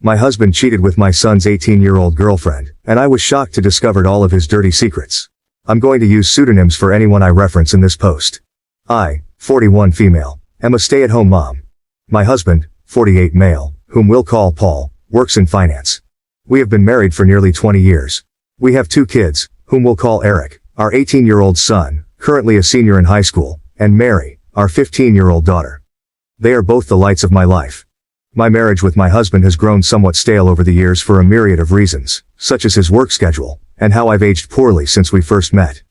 My husband cheated with my son's 18-year-old girlfriend, and I was shocked to discover all of his dirty secrets. I'm going to use pseudonyms for anyone I reference in this post. I, 41 female, am a stay-at-home mom. My husband, 48 male, whom we'll call Paul, works in finance. We have been married for nearly 20 years. We have 2 kids, whom we'll call Eric, our 18-year-old son, currently a senior in high school, and Mary, our 15-year-old daughter. They are both the lights of my life. My marriage with my husband has grown somewhat stale over the years for a myriad of reasons, such as his work schedule, and how I've aged poorly since we first met.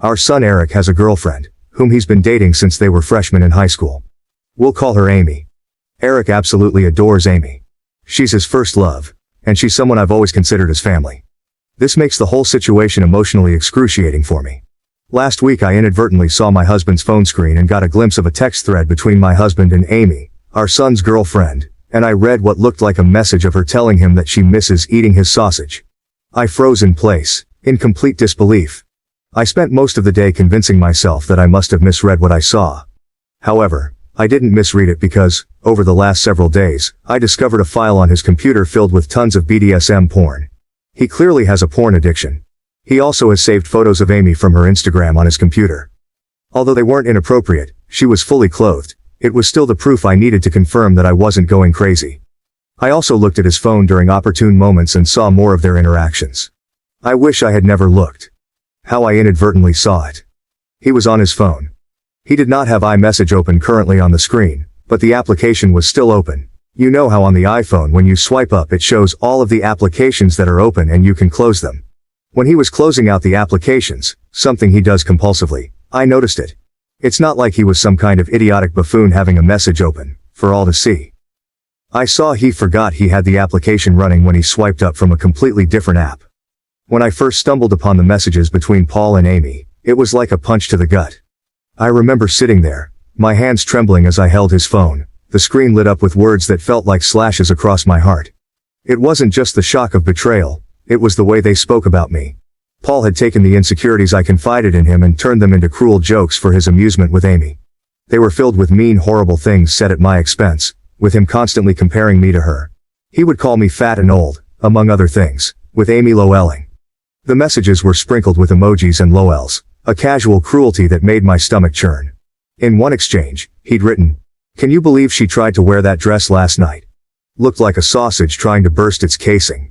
Our son Eric has a girlfriend, whom he's been dating since they were freshmen in high school. We'll call her Amy. Eric absolutely adores Amy. She's his first love, and she's someone I've always considered as family. This makes the whole situation emotionally excruciating for me. Last week I inadvertently saw my husband's phone screen and got a glimpse of a text thread between my husband and Amy, our son's girlfriend, and I read what looked like a message of her telling him that she misses eating his sausage. I froze in place, in complete disbelief. I spent most of the day convincing myself that I must have misread what I saw. However, I didn't misread it because, over the last several days, I discovered a file on his computer filled with tons of BDSM porn. He clearly has a porn addiction. He also has saved photos of Amy from her Instagram on his computer. Although they weren't inappropriate, she was fully clothed. It was still the proof I needed to confirm that I wasn't going crazy. I also looked at his phone during opportune moments and saw more of their interactions. I wish I had never looked. How I inadvertently saw it. He was on his phone. He did not have iMessage open currently on the screen, but the application was still open. You know how on the iPhone when you swipe up it shows all of the applications that are open and you can close them. When he was closing out the applications, something he does compulsively, I noticed it. It's not like he was some kind of idiotic buffoon having a message open, for all to see. I saw he forgot he had the application running when he swiped up from a completely different app. When I first stumbled upon the messages between Paul and Amy, it was like a punch to the gut. I remember sitting there, my hands trembling as I held his phone, the screen lit up with words that felt like slashes across my heart. It wasn't just the shock of betrayal, it was the way they spoke about me. Paul had taken the insecurities I confided in him and turned them into cruel jokes for his amusement with Amy. They were filled with mean, horrible things said at my expense, with him constantly comparing me to her. He would call me fat and old, among other things, with Amy Lowelling. The messages were sprinkled with emojis and lowels, a casual cruelty that made my stomach churn. In one exchange, he'd written, "Can you believe she tried to wear that dress last night? Looked like a sausage trying to burst its casing."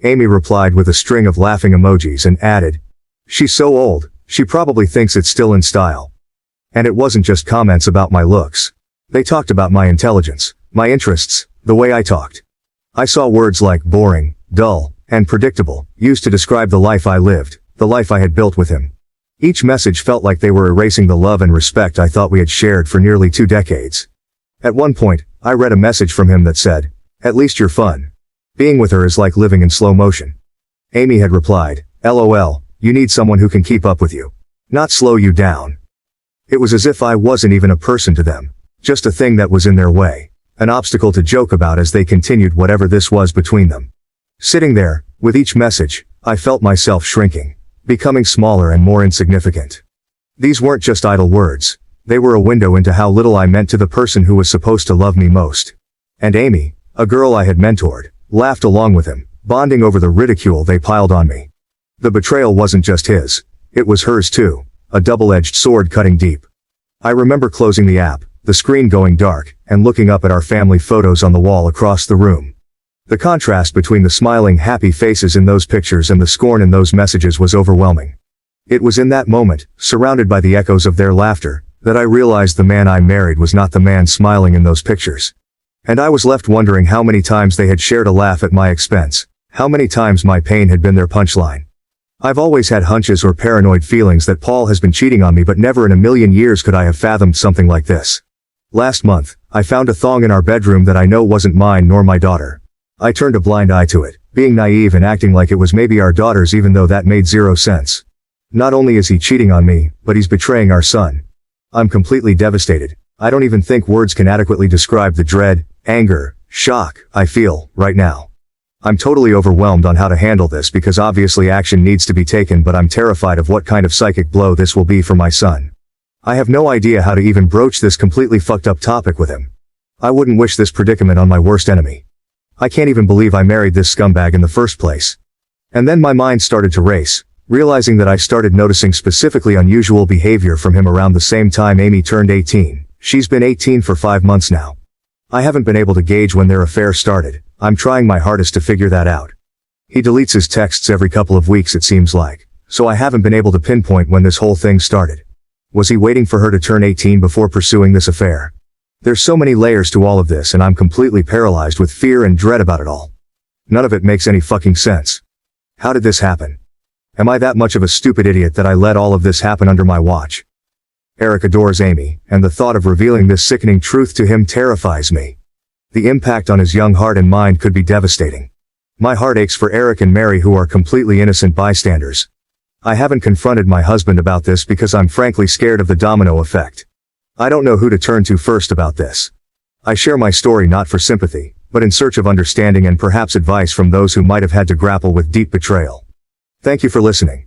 Amy replied with a string of laughing emojis and added, "She's so old, she probably thinks it's still in style." And it wasn't just comments about my looks. They talked about my intelligence, my interests, the way I talked. I saw words like boring, dull, and predictable, used to describe the life I lived, the life I had built with him. Each message felt like they were erasing the love and respect I thought we had shared for nearly 2 decades. At one point, I read a message from him that said, "At least you're fun. Being with her is like living in slow motion." Amy had replied, "LOL, you need someone who can keep up with you. Not slow you down." It was as if I wasn't even a person to them, just a thing that was in their way, an obstacle to joke about as they continued whatever this was between them. Sitting there, with each message, I felt myself shrinking, becoming smaller and more insignificant. These weren't just idle words, they were a window into how little I meant to the person who was supposed to love me most. And Amy, a girl I had mentored, laughed along with him, bonding over the ridicule they piled on me. The betrayal wasn't just his, it was hers too, a double-edged sword cutting deep. I remember closing the app, the screen going dark, and looking up at our family photos on the wall across the room. The contrast between the smiling, happy faces in those pictures and the scorn in those messages was overwhelming. It was in that moment, surrounded by the echoes of their laughter, that I realized the man I married was not the man smiling in those pictures. And I was left wondering how many times they had shared a laugh at my expense, how many times my pain had been their punchline. I've always had hunches or paranoid feelings that Paul has been cheating on me, but never in a million years could I have fathomed something like this. Last month, I found a thong in our bedroom that I know wasn't mine nor my daughter. I turned a blind eye to it, being naive and acting like it was maybe our daughter's even though that made zero sense. Not only is he cheating on me, but he's betraying our son. I'm completely devastated. I don't even think words can adequately describe the dread, anger, shock I feel right now. I'm totally overwhelmed on how to handle this because obviously action needs to be taken, but I'm terrified of what kind of psychic blow this will be for my son. I have no idea how to even broach this completely fucked up topic with him. I wouldn't wish this predicament on my worst enemy. I can't even believe I married this scumbag in the first place. And then my mind started to race, realizing that I started noticing specifically unusual behavior from him around the same time Amy turned 18. She's been 18 for 5 months now. I haven't been able to gauge when their affair started. I'm trying my hardest to figure that out. He deletes his texts every couple of weeks it seems like, so I haven't been able to pinpoint when this whole thing started. Was he waiting for her to turn 18 before pursuing this affair? There's so many layers to all of this and I'm completely paralyzed with fear and dread about it all. None of it makes any fucking sense. How did this happen? Am I that much of a stupid idiot that I let all of this happen under my watch? Eric adores Amy, and the thought of revealing this sickening truth to him terrifies me. The impact on his young heart and mind could be devastating. My heart aches for Eric and Mary who are completely innocent bystanders. I haven't confronted my husband about this because I'm frankly scared of the domino effect. I don't know who to turn to first about this. I share my story not for sympathy, but in search of understanding and perhaps advice from those who might have had to grapple with deep betrayal. Thank you for listening.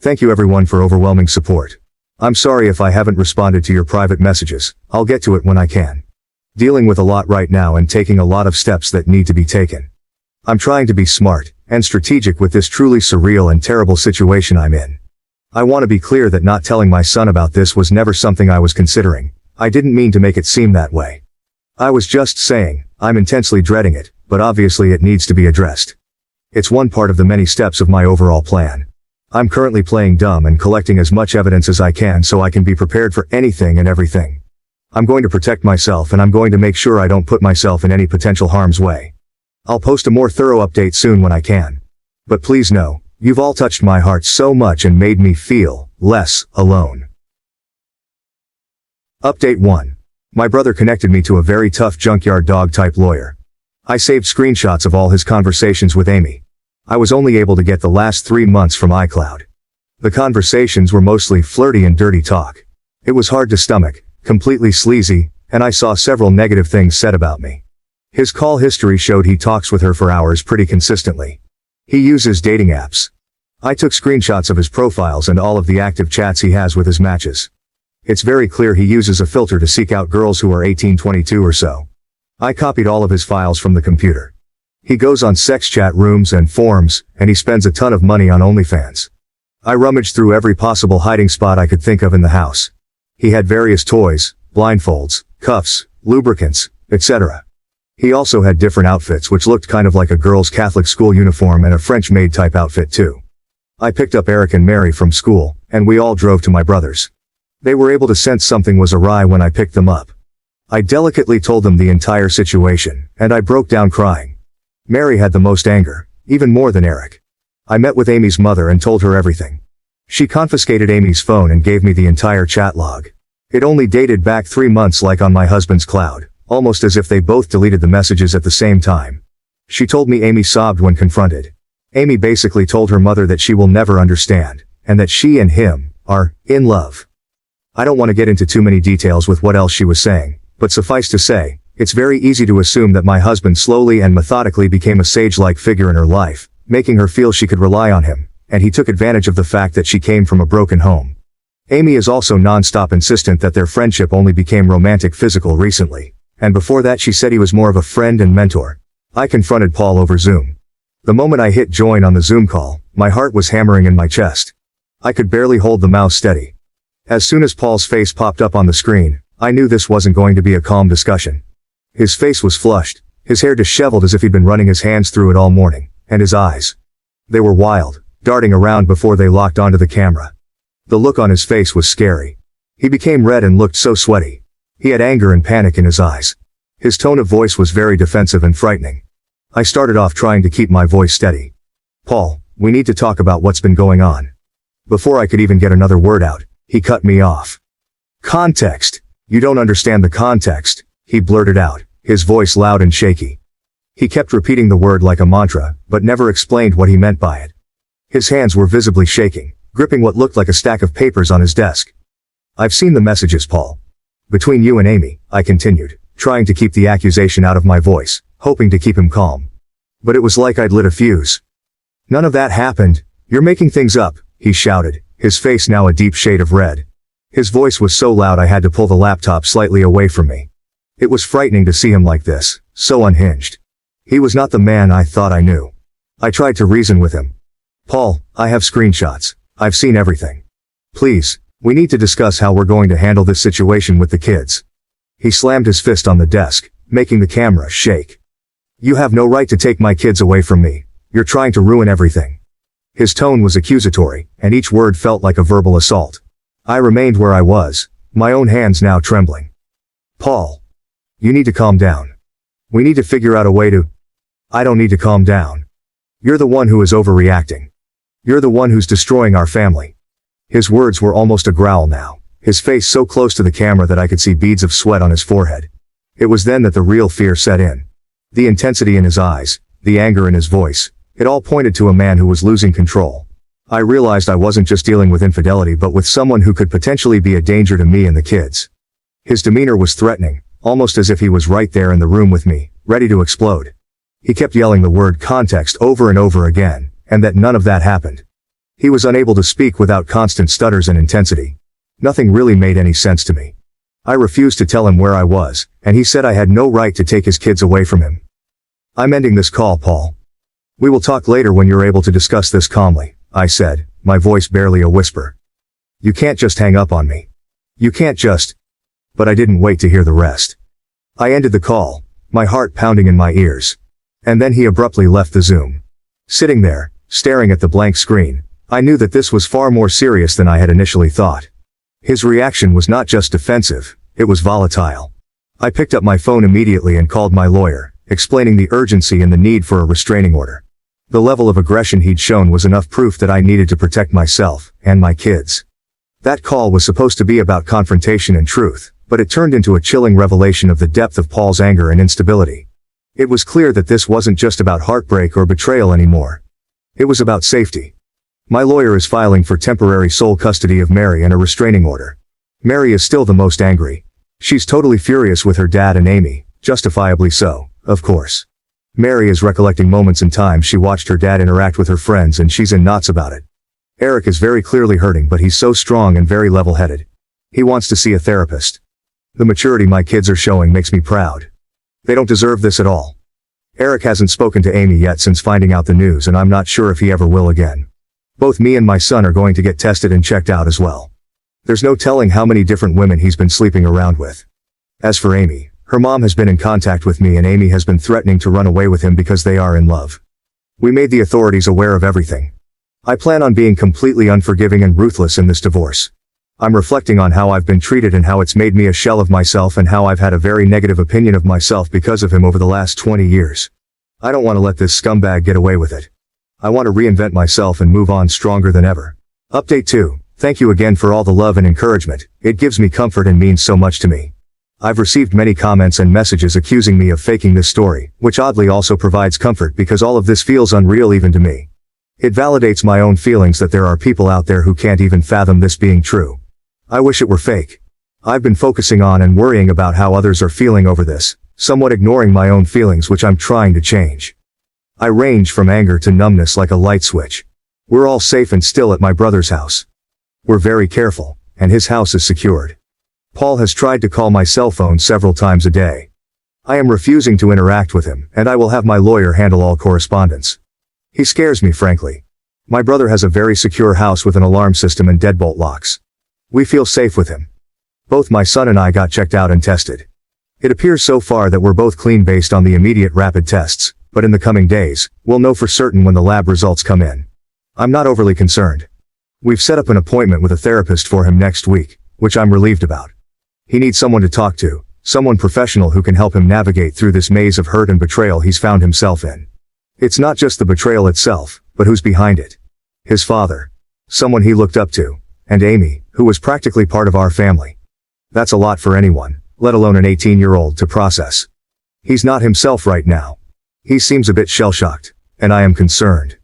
Thank you everyone for overwhelming support. I'm sorry if I haven't responded to your private messages. I'll get to it when I can. Dealing with a lot right now and taking a lot of steps that need to be taken. I'm trying to be smart and strategic with this truly surreal and terrible situation I'm in. I want to be clear that not telling my son about this was never something I was considering. I didn't mean to make it seem that way. I was just saying, I'm intensely dreading it, but obviously it needs to be addressed. It's one part of the many steps of my overall plan. I'm currently playing dumb and collecting as much evidence as I can so I can be prepared for anything and everything. I'm going to protect myself and I'm going to make sure I don't put myself in any potential harm's way. I'll post a more thorough update soon when I can. But please know, you've all touched my heart so much and made me feel less alone. Update 1. My brother connected me to a very tough junkyard dog type lawyer. I saved screenshots of all his conversations with Amy. I was only able to get the last 3 months from iCloud. The conversations were mostly flirty and dirty talk. It was hard to stomach, completely sleazy, and I saw several negative things said about me. His call history showed he talks with her for hours pretty consistently. He uses dating apps. I took screenshots of his profiles and all of the active chats he has with his matches. It's very clear he uses a filter to seek out girls who are 18-22 or so. I copied all of his files from the computer. He goes on sex chat rooms and forums, and he spends a ton of money on OnlyFans. I rummaged through every possible hiding spot I could think of in the house. He had various toys, blindfolds, cuffs, lubricants, etc. He also had different outfits which looked kind of like a girl's Catholic school uniform and a French maid type outfit too. I picked up Eric and Mary from school, and we all drove to my brother's. They were able to sense something was awry when I picked them up. I delicately told them the entire situation, and I broke down crying. Mary had the most anger, even more than Eric. I met with Amy's mother and told her everything. She confiscated Amy's phone and gave me the entire chat log. It only dated back 3 months like on my husband's cloud, almost as if they both deleted the messages at the same time. She told me Amy sobbed when confronted. Amy basically told her mother that she will never understand, and that she and him are in love. I don't want to get into too many details with what else she was saying, but suffice to say, it's very easy to assume that my husband slowly and methodically became a sage-like figure in her life, making her feel she could rely on him, and he took advantage of the fact that she came from a broken home. Amy is also non-stop insistent that their friendship only became romantic physical recently, and before that she said he was more of a friend and mentor. I confronted Paul over Zoom. The moment I hit join on the Zoom call, my heart was hammering in my chest. I could barely hold the mouse steady. As soon as Paul's face popped up on the screen, I knew this wasn't going to be a calm discussion. His face was flushed, his hair disheveled as if he'd been running his hands through it all morning, and his eyes. They were wild, darting around before they locked onto the camera. The look on his face was scary. He became red and looked so sweaty. He had anger and panic in his eyes. His tone of voice was very defensive and frightening. I started off trying to keep my voice steady. Paul, we need to talk about what's been going on. Before I could even get another word out, he cut me off. Context. You don't understand the context, he blurted out, his voice loud and shaky. He kept repeating the word like a mantra, but never explained what he meant by it. His hands were visibly shaking, gripping what looked like a stack of papers on his desk. I've seen the messages, Paul. Between you and Amy, I continued, trying to keep the accusation out of my voice, hoping to keep him calm. But it was like I'd lit a fuse. None of that happened. You're making things up, he shouted, his face now a deep shade of red. His voice was so loud I had to pull the laptop slightly away from me. It was frightening to see him like this, so unhinged. He was not the man I thought I knew. I tried to reason with him. Paul, I have screenshots. I've seen everything. Please, we need to discuss how we're going to handle this situation with the kids. He slammed his fist on the desk, making the camera shake. You have no right to take my kids away from me. You're trying to ruin everything. His tone was accusatory, and each word felt like a verbal assault. I remained where I was, my own hands now trembling. Paul. You need to calm down. We need to figure out a way to... I don't need to calm down. You're the one who is overreacting. You're the one who's destroying our family. His words were almost a growl now, his face so close to the camera that I could see beads of sweat on his forehead. It was then that the real fear set in. The intensity in his eyes, the anger in his voice, it all pointed to a man who was losing control. I realized I wasn't just dealing with infidelity but with someone who could potentially be a danger to me and the kids. His demeanor was threatening, almost as if he was right there in the room with me, ready to explode. He kept yelling the word context over and over again, and that none of that happened. He was unable to speak without constant stutters and intensity. Nothing really made any sense to me. I refused to tell him where I was, and he said I had no right to take his kids away from him. I'm ending this call, Paul. We will talk later when you're able to discuss this calmly, I said, my voice barely a whisper. You can't just hang up on me. You can't just... But I didn't wait to hear the rest. I ended the call, my heart pounding in my ears. And then he abruptly left the Zoom. Sitting there, staring at the blank screen, I knew that this was far more serious than I had initially thought. His reaction was not just defensive, it was volatile. I picked up my phone immediately and called my lawyer, explaining the urgency and the need for a restraining order. The level of aggression he'd shown was enough proof that I needed to protect myself, and my kids. That call was supposed to be about confrontation and truth, but it turned into a chilling revelation of the depth of Paul's anger and instability. It was clear that this wasn't just about heartbreak or betrayal anymore. It was about safety. My lawyer is filing for temporary sole custody of Mary and a restraining order. Mary is still the most angry. She's totally furious with her dad and Amy, justifiably so, of course. Mary is recollecting moments in time she watched her dad interact with her friends and she's in knots about it. Eric is very clearly hurting but he's so strong and very level-headed. He wants to see a therapist. The maturity my kids are showing makes me proud. They don't deserve this at all. Eric hasn't spoken to Amy yet since finding out the news and I'm not sure if he ever will again. Both me and my son are going to get tested and checked out as well. There's no telling how many different women he's been sleeping around with. As for Amy, her mom has been in contact with me and Amy has been threatening to run away with him because they are in love. We made the authorities aware of everything. I plan on being completely unforgiving and ruthless in this divorce. I'm reflecting on how I've been treated and how it's made me a shell of myself and how I've had a very negative opinion of myself because of him over the last 20 years. I don't want to let this scumbag get away with it. I want to reinvent myself and move on stronger than ever. Update 2. Thank you again for all the love and encouragement. It gives me comfort and means so much to me. I've received many comments and messages accusing me of faking this story, which oddly also provides comfort because all of this feels unreal even to me. It validates my own feelings that there are people out there who can't even fathom this being true. I wish it were fake. I've been focusing on and worrying about how others are feeling over this, somewhat ignoring my own feelings which I'm trying to change. I range from anger to numbness like a light switch. We're all safe and still at my brother's house. We're very careful, and his house is secured. Paul has tried to call my cell phone several times a day. I am refusing to interact with him, and I will have my lawyer handle all correspondence. He scares me frankly. My brother has a very secure house with an alarm system and deadbolt locks. We feel safe with him. Both my son and I got checked out and tested. It appears so far that we're both clean based on the immediate rapid tests, but in the coming days, we'll know for certain when the lab results come in. I'm not overly concerned. We've set up an appointment with a therapist for him next week, which I'm relieved about. He needs someone to talk to, someone professional who can help him navigate through this maze of hurt and betrayal he's found himself in. It's not just the betrayal itself, but who's behind it. His father. Someone he looked up to. And Amy, who was practically part of our family. That's a lot for anyone, let alone an 18-year-old to process. He's not himself right now. He seems a bit shell-shocked, and I am concerned.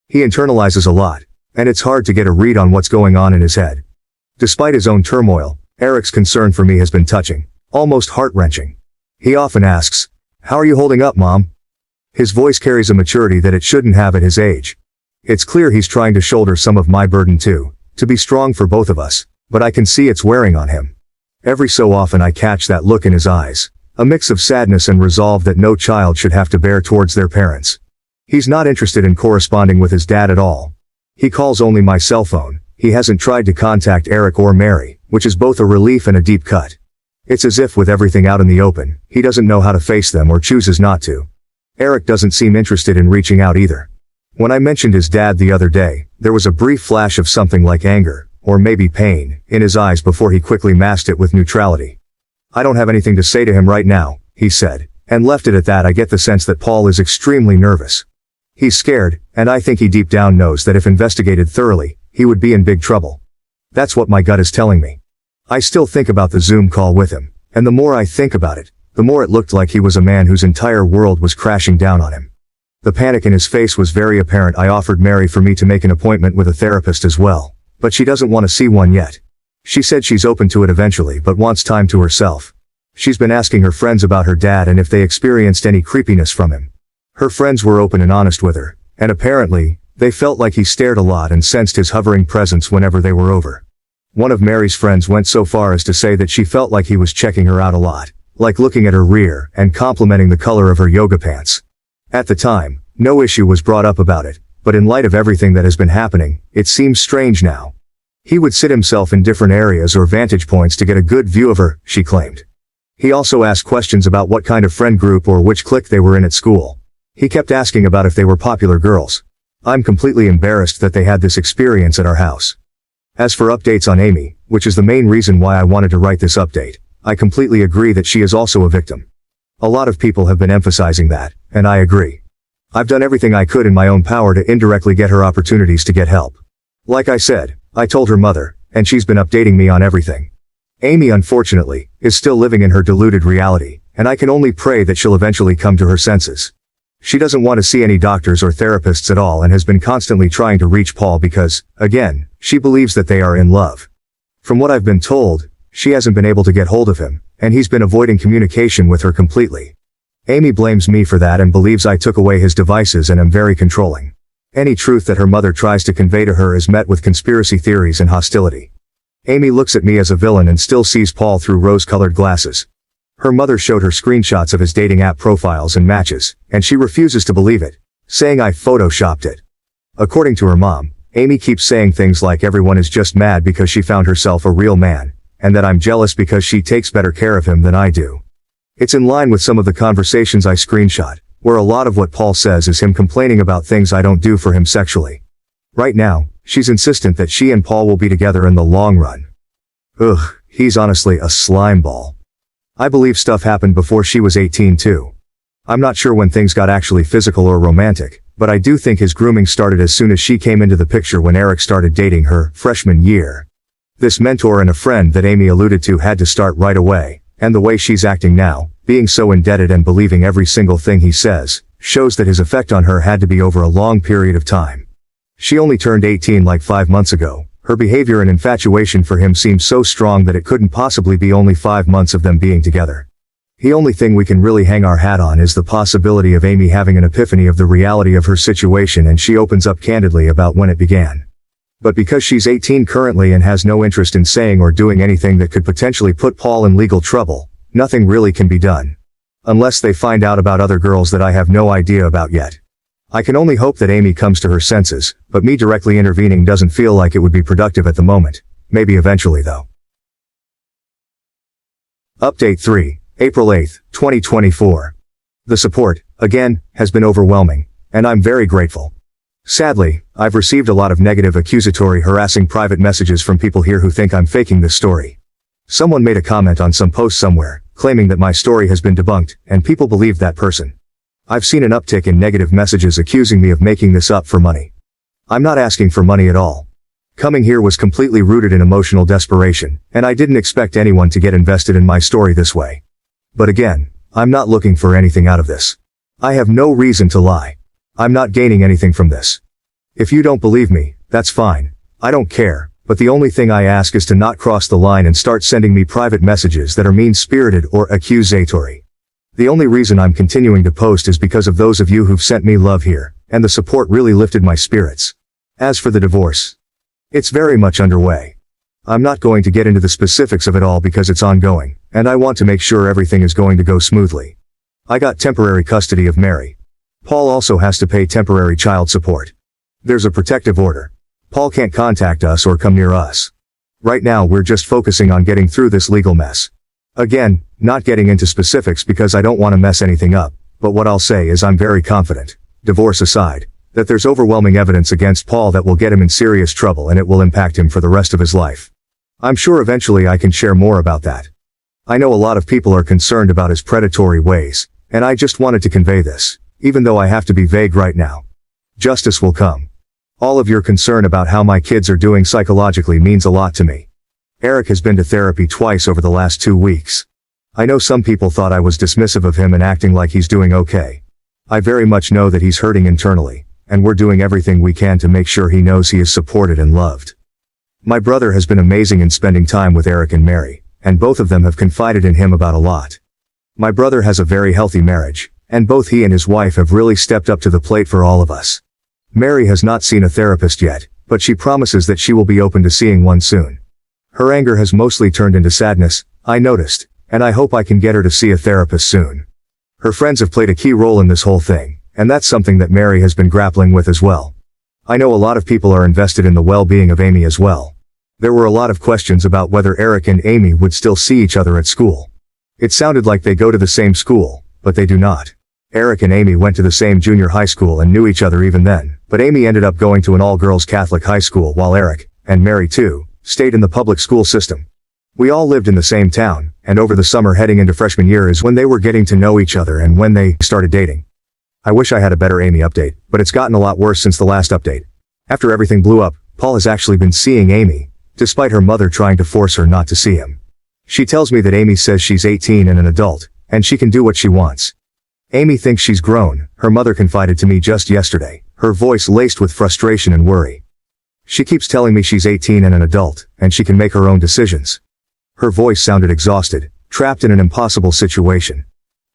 He internalizes a lot, and it's hard to get a read on what's going on in his head. Despite his own turmoil, Eric's concern for me has been touching, almost heart-wrenching. He often asks, "How are you holding up, Mom?" His voice carries a maturity that it shouldn't have at his age. It's clear he's trying to shoulder some of my burden too, to be strong for both of us, but I can see it's wearing on him. Every so often I catch that look in his eyes, A mix of sadness and resolve that no child should have to bear towards their parents. He's not interested in corresponding with his dad at all. He calls only my cell phone. He hasn't tried to contact Eric or Mary, which is both a relief and a deep cut. It's as if with everything out in the open, he doesn't know how to face them or chooses not to. Eric doesn't seem interested in reaching out either. When I mentioned his dad the other day, there was a brief flash of something like anger, or maybe pain, in his eyes before he quickly masked it with neutrality. I don't have anything to say to him right now, he said, and left it at that. I get the sense that Paul is extremely nervous. He's scared, and I think he deep down knows that if investigated thoroughly, he would be in big trouble. That's what my gut is telling me. I still think about the Zoom call with him, and the more I think about it, the more it looked like he was a man whose entire world was crashing down on him. The panic in his face was very apparent. I offered Mary for me to make an appointment with a therapist as well, but she doesn't want to see one yet. She said she's open to it eventually but wants time to herself. She's been asking her friends about her dad and if they experienced any creepiness from him. Her friends were open and honest with her, and apparently, they felt like he stared a lot and sensed his hovering presence whenever they were over. One of Mary's friends went so far as to say that she felt like he was checking her out a lot, like looking at her rear and complimenting the color of her yoga pants. At the time, no issue was brought up about it, but in light of everything that has been happening, it seems strange now. He would sit himself in different areas or vantage points to get a good view of her, she claimed. He also asked questions about what kind of friend group or which clique they were in at school. He kept asking about if they were popular girls. I'm completely embarrassed that they had this experience at our house. As for updates on Amy, which is the main reason why I wanted to write this update, I completely agree that she is also a victim. A lot of people have been emphasizing that, and I agree. I've done everything I could in my own power to indirectly get her opportunities to get help. Like I said, I told her mother, and she's been updating me on everything. Amy, unfortunately, is still living in her deluded reality, and I can only pray that she'll eventually come to her senses. She doesn't want to see any doctors or therapists at all and has been constantly trying to reach Paul because, again, she believes that they are in love. From what I've been told, she hasn't been able to get hold of him, and he's been avoiding communication with her completely. Amy blames me for that and believes I took away his devices and am very controlling. Any truth that her mother tries to convey to her is met with conspiracy theories and hostility. Amy looks at me as a villain and still sees Paul through rose-colored glasses. Her mother showed her screenshots of his dating app profiles and matches, and she refuses to believe it, saying I photoshopped it. According to her mom, Amy keeps saying things like everyone is just mad because she found herself a real man, and that I'm jealous because she takes better care of him than I do. It's in line with some of the conversations I screenshot, where a lot of what Paul says is him complaining about things I don't do for him sexually. Right now, she's insistent that she and Paul will be together in the long run. Ugh, he's honestly a slime ball. I believe stuff happened before she was 18 too. I'm not sure when things got actually physical or romantic, but I do think his grooming started as soon as she came into the picture when Eric started dating her freshman year. This mentor and a friend that Amy alluded to had to start right away, and the way she's acting now, being so indebted and believing every single thing he says, shows that his effect on her had to be over a long period of time. She only turned 18 like 5 months ago. Her behavior and infatuation for him seems so strong that it couldn't possibly be only 5 months of them being together. The only thing we can really hang our hat on is the possibility of Amy having an epiphany of the reality of her situation, and she opens up candidly about when it began. But because she's 18 currently and has no interest in saying or doing anything that could potentially put Paul in legal trouble, nothing really can be done. Unless they find out about other girls that I have no idea about yet. I can only hope that Amy comes to her senses, but me directly intervening doesn't feel like it would be productive at the moment. Maybe eventually though. Update 3, April 8, 2024. The support, again, has been overwhelming, and I'm very grateful. Sadly, I've received a lot of negative accusatory harassing private messages from people here who think I'm faking this story. Someone made a comment on some post somewhere, claiming that my story has been debunked, and people believed that person. I've seen an uptick in negative messages accusing me of making this up for money. I'm not asking for money at all. Coming here was completely rooted in emotional desperation, and I didn't expect anyone to get invested in my story this way. But again, I'm not looking for anything out of this. I have no reason to lie. I'm not gaining anything from this. If you don't believe me, that's fine. I don't care, but the only thing I ask is to not cross the line and start sending me private messages that are mean-spirited or accusatory. The only reason I'm continuing to post is because of those of you who've sent me love here, and the support really lifted my spirits. As for the divorce, it's very much underway. I'm not going to get into the specifics of it all because it's ongoing, and I want to make sure everything is going to go smoothly. I got temporary custody of Mary. Paul also has to pay temporary child support. There's a protective order. Paul can't contact us or come near us. Right now we're just focusing on getting through this legal mess. Again, not getting into specifics because I don't want to mess anything up, but what I'll say is I'm very confident, divorce aside, that there's overwhelming evidence against Paul that will get him in serious trouble and it will impact him for the rest of his life. I'm sure eventually I can share more about that. I know a lot of people are concerned about his predatory ways, and I just wanted to convey this, even though I have to be vague right now. Justice will come. All of your concern about how my kids are doing psychologically means a lot to me. Eric has been to therapy twice over the last 2 weeks. I know some people thought I was dismissive of him and acting like he's doing okay. I very much know that he's hurting internally, and we're doing everything we can to make sure he knows he is supported and loved. My brother has been amazing in spending time with Eric and Mary, and both of them have confided in him about a lot. My brother has a very healthy marriage, and both he and his wife have really stepped up to the plate for all of us. Mary has not seen a therapist yet, but she promises that she will be open to seeing one soon. Her anger has mostly turned into sadness, I noticed, and I hope I can get her to see a therapist soon. Her friends have played a key role in this whole thing, and that's something that Mary has been grappling with as well. I know a lot of people are invested in the well-being of Amy as well. There were a lot of questions about whether Eric and Amy would still see each other at school. It sounded like they go to the same school, but they do not. Eric and Amy went to the same junior high school and knew each other even then, but Amy ended up going to an all-girls Catholic high school while Eric, and Mary too, stayed in the public school system. We all lived in the same town, and over the summer heading into freshman year is when they were getting to know each other and when they started dating. I wish I had a better Amy update, but it's gotten a lot worse since the last update. After everything blew up, Paul has actually been seeing Amy, despite her mother trying to force her not to see him. She tells me that Amy says she's 18 and an adult, and she can do what she wants. Amy thinks she's grown, her mother confided to me just yesterday, her voice laced with frustration and worry. She keeps telling me she's 18 and an adult, and she can make her own decisions. Her voice sounded exhausted, trapped in an impossible situation.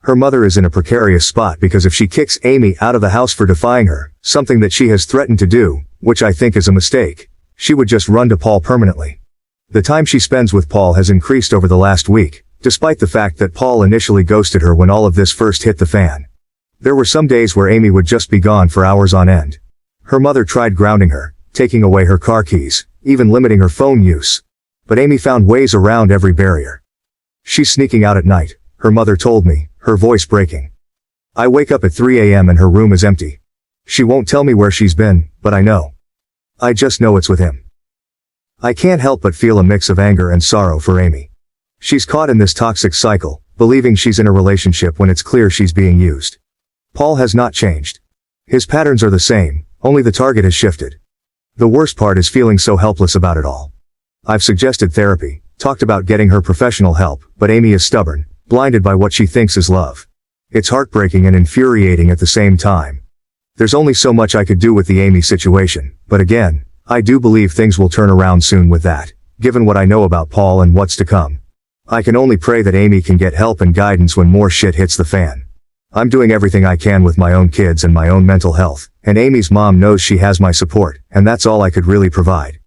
Her mother is in a precarious spot because if she kicks Amy out of the house for defying her, something that she has threatened to do, which I think is a mistake, she would just run to Paul permanently. The time she spends with Paul has increased over the last week, despite the fact that Paul initially ghosted her when all of this first hit the fan. There were some days where Amy would just be gone for hours on end. Her mother tried grounding her, taking away her car keys, even limiting her phone use. But Amy found ways around every barrier. She's sneaking out at night, her mother told me, her voice breaking. I wake up at 3 a.m. and her room is empty. She won't tell me where she's been, but I know. I just know it's with him. I can't help but feel a mix of anger and sorrow for Amy. She's caught in this toxic cycle, believing she's in a relationship when it's clear she's being used. Paul has not changed. His patterns are the same, only the target has shifted. The worst part is feeling so helpless about it all. I've suggested therapy, talked about getting her professional help, but Amy is stubborn, blinded by what she thinks is love. It's heartbreaking and infuriating at the same time. There's only so much I could do with the Amy situation, but again, I do believe things will turn around soon with that, given what I know about Paul and what's to come. I can only pray that Amy can get help and guidance when more shit hits the fan. I'm doing everything I can with my own kids and my own mental health, and Amy's mom knows she has my support, and that's all I could really provide.